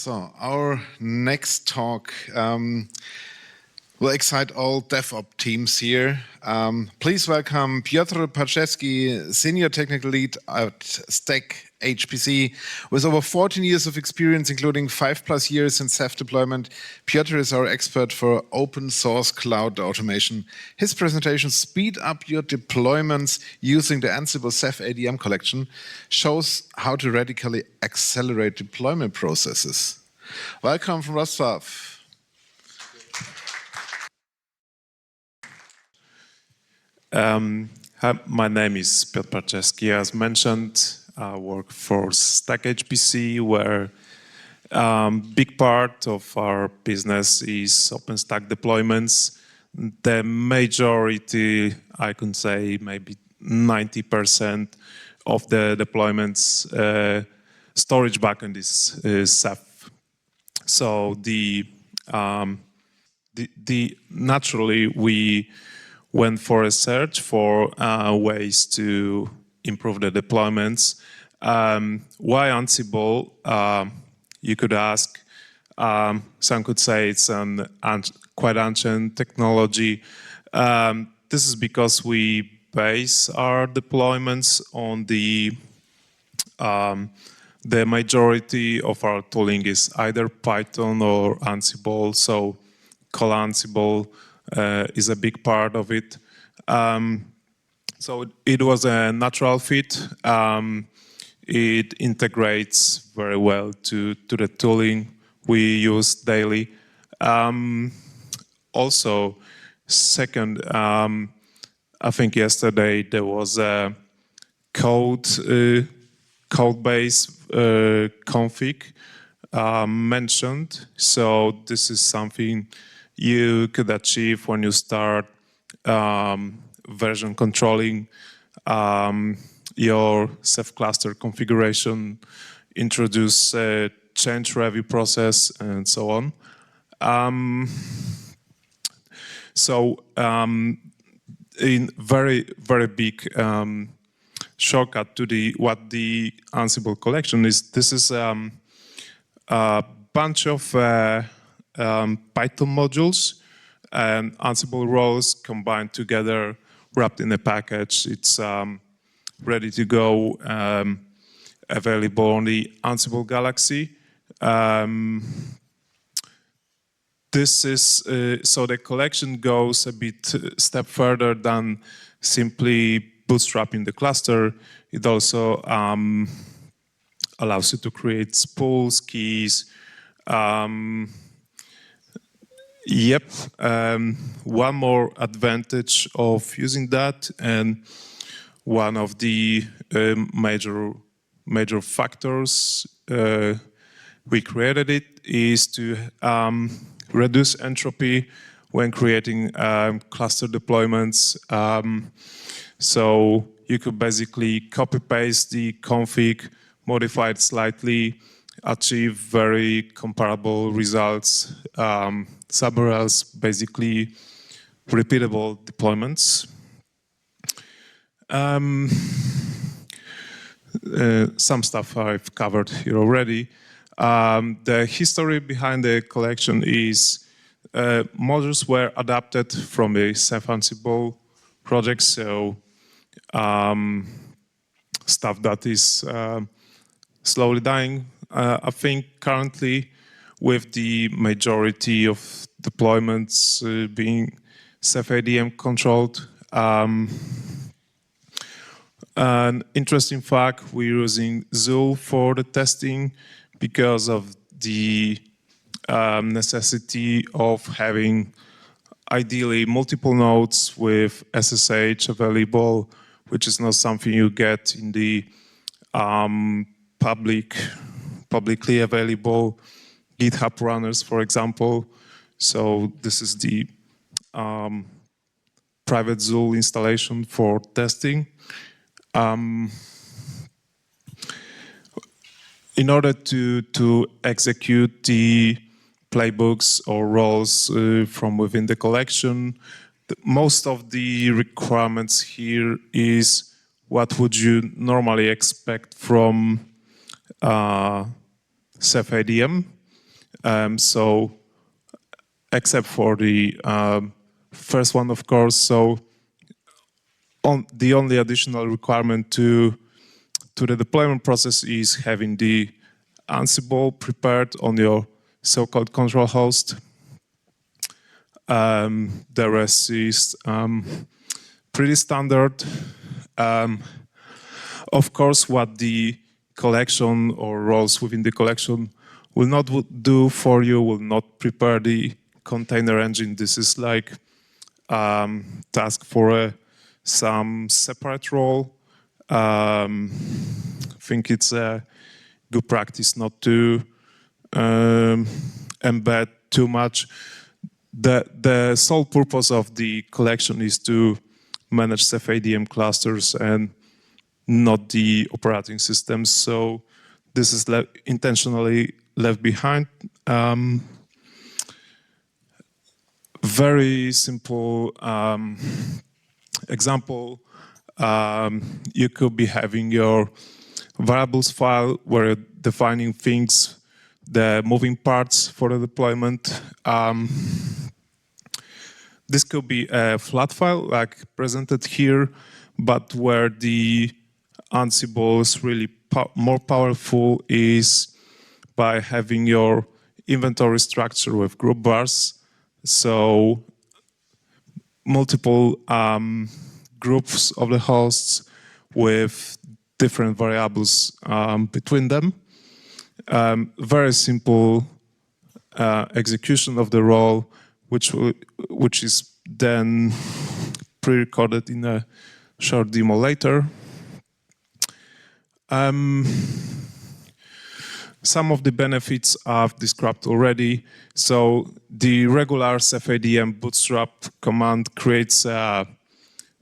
So our next talk will excite all DevOps teams here. Please welcome Piotr Parczewski, Senior Technical Lead at StackHPC. With over 14 years of experience, including 5+ years in Ceph deployment, Piotr is our expert for open source cloud automation. His presentations speed up your deployments using the Ansible Cephadm collection, shows how to radically accelerate deployment processes. Welcome from Wrocław. Hi, my name is Piotr Parczewski. As mentioned, I work for StackHPC, where big part of our business is OpenStack deployments. The majority, I can say maybe 90% of the deployments, storage backend is Ceph. So naturally we went for a search for ways to improve the deployments. Why Ansible? You could ask. Some could say it's an quite ancient technology. This is because we base our deployments on the majority of our tooling is either Python or Ansible. So call Ansible is a big part of it. So it was a natural fit. It integrates very well to the tooling we use daily. Also, second, I think yesterday there was a code base config mentioned. So this is something you could achieve when you start version controlling your Ceph cluster configuration, introduce a change review process, and so on. In very big shortcut to what the Ansible collection is, this is a bunch of Python modules and Ansible roles combined together, wrapped in a package. It's ready to go, available on the Ansible Galaxy. This is so the collection goes a bit step further than simply bootstrapping the cluster. It also allows you to create spools, keys. One more advantage of using that, and one of the major factors we created it is to reduce entropy when creating cluster deployments. So you could basically copy paste the config, modify it slightly, achieve very comparable results. Somewhere else, basically repeatable deployments. Some stuff I've covered here already. The history behind the collection is modules were adapted from the Ceph Ansible project, so stuff that is slowly dying. I think currently, with the majority of deployments being Cephadm controlled. An interesting fact, we're using Zool for the testing because of the necessity of having ideally multiple nodes with SSH available, which is not something you get in the publicly available GitHub runners, for example. So this is the private Zool installation for testing. In order to execute the playbooks or roles from within the collection, most of the requirements here is what would you normally expect from Cephadm. So except for the first one, of course. So the only additional requirement to the deployment process is having the Ansible prepared on your so-called control host. The rest is pretty standard. Of course, what the collection or roles within the collection will not do for you will not prepare the container engine. This is like task for some separate role. I think it's a good practice not to embed too much. The sole purpose of the collection is to manage Cephadm clusters and not the operating systems. So this is intentionally left behind. Very simple example. You could be having your variables file where you're defining things, the moving parts for the deployment. This could be a flat file like presented here, but where the Ansible is really more powerful is by having your inventory structure with group bars. So multiple groups of the hosts with different variables between them. Very simple execution of the role, which is then pre-recorded in a short demo later. Some of the benefits I've described already. So the regular Cephadm bootstrap command creates a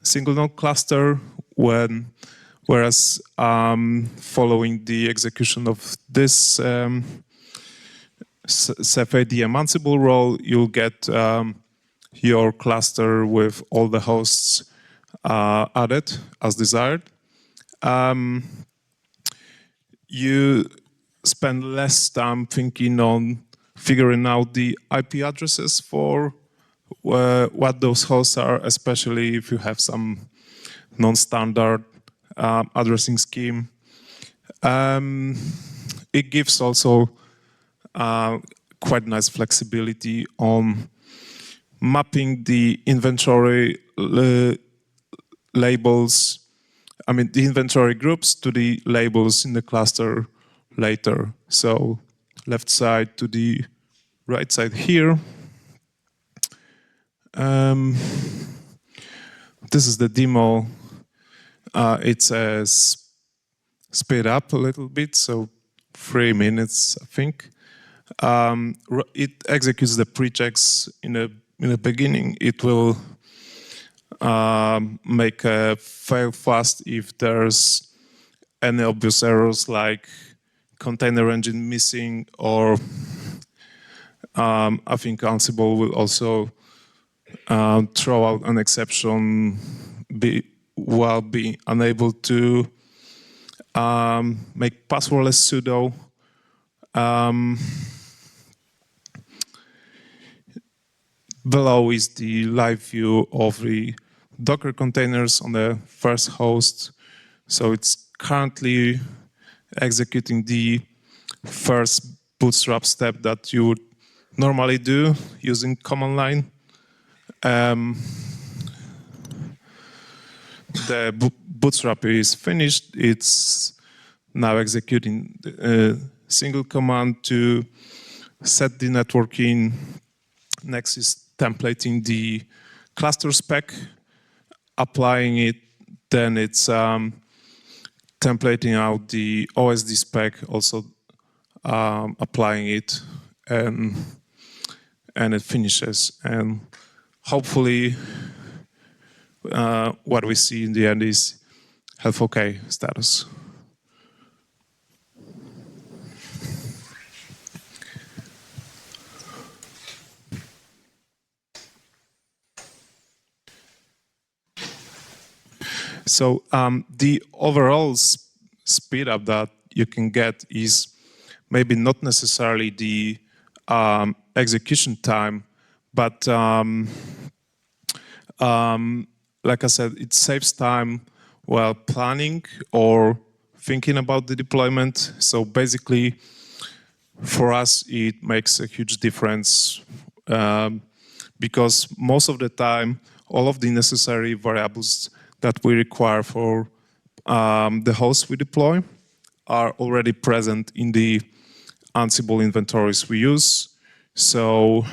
single node cluster whereas following the execution of this Cephadm Ansible role, you'll get your cluster with all the hosts added as desired. You spend less time thinking on figuring out the IP addresses for what those hosts are, especially if you have some non-standard addressing scheme. It gives also quite nice flexibility on mapping the inventory labels, the inventory groups to the labels in the cluster later. So left side to the right side here. This is the demo. It's a speed up a little bit, so 3 minutes, I think. It executes the pre-checks in the beginning. It will make a fail fast if there's any obvious errors like container engine missing, or I think Ansible will also throw out an exception while being unable to make passwordless sudo. Below is the live view of the Docker containers on the first host. So it's currently executing the first bootstrap step that you would normally do using command line. The bootstrap is finished. It's now executing a single command to set the networking. Next is templating the cluster spec, applying it. Then it's templating out the OSD spec, also applying it, and it finishes. And hopefully what we see in the end is health OK status. So the overall speed up that you can get is maybe not necessarily the execution time, but like I said, it saves time while planning or thinking about the deployment. So basically, for us, it makes a huge difference because most of the time, all of the necessary variables that we require for the host we deploy are already present in the Ansible inventories we use. So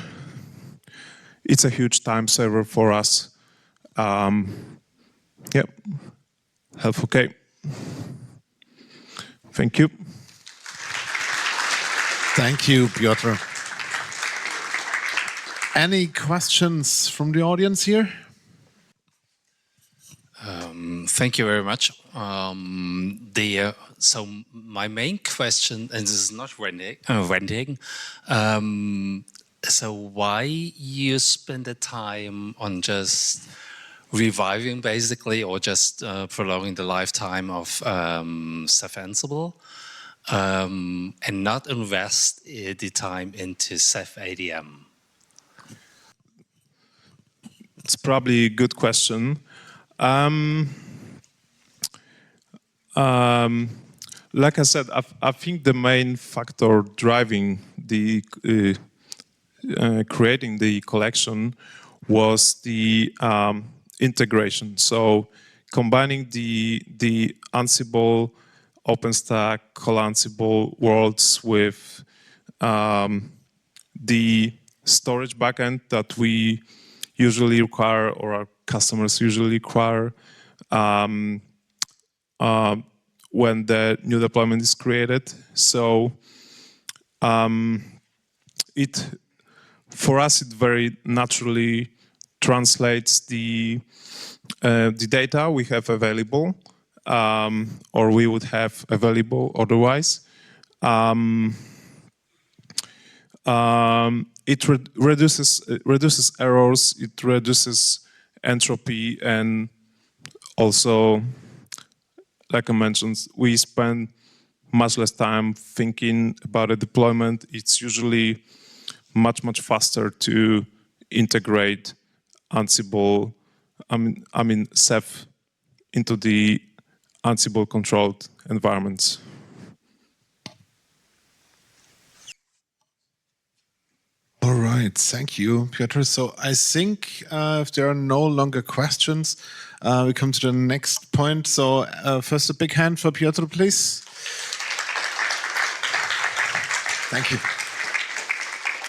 it's a huge time saver for us. Yep, health okay. Thank you. Thank you, Piotr. Any questions from the audience here? Thank you very much. So my main question, and this is not renting, so why you spend the time on just reviving basically, or just prolonging the lifetime of Ceph Ansible, and not invest the time into Cephadm? It's probably a good question. Like I said, I think the main factor driving the creating the collection was the integration. So combining the Ansible, OpenStack, CLYSO worlds with the storage backend that we usually require, or our customers usually require, when the new deployment is created. So for us, it very naturally translates the data we have available, or we would have available otherwise. It reduces errors, it reduces entropy, and also, like I mentioned, we spend much less time thinking about a deployment. It's usually much faster to integrate Ansible, Ceph, into the Ansible controlled environments. All right, thank you, Piotr. So I think if there are no longer questions, we come to the next point. So first, a big hand for Piotr, please. Thank you.